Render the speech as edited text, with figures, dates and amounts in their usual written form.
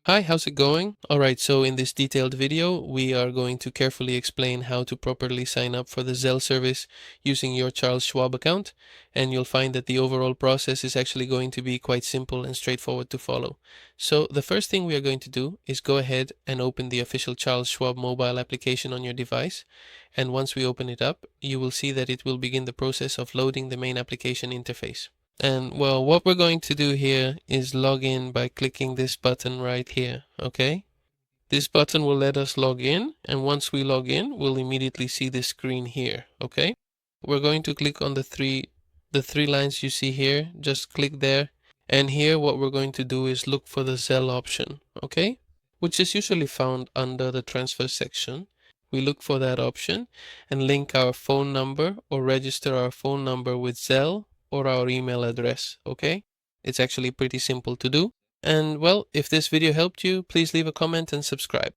Hi, how's it going? Alright, so in this detailed video, we are going to carefully explain how to properly sign up for the Zelle service using your Charles Schwab account, and you'll find that the overall process is actually going to be quite simple and straightforward to follow. So the first thing we are going to do is go ahead and open the official Charles Schwab mobile application on your device, and once we open it up, you will see that it will begin the process of loading the main application interface. And well, what we're going to do here is log in by clicking this button right here, okay? This button will let us log in, and once we log in, we'll immediately see this screen here, okay? We're going to click on the three lines you see here, just click there. And here what we're going to do is look for the Zelle option, okay? Which is usually found under the transfer section. We look for that option and link our phone number or register our phone number with Zelle or our email address, okay? It's actually pretty simple to do. And well, if this video helped you, please leave a comment and subscribe.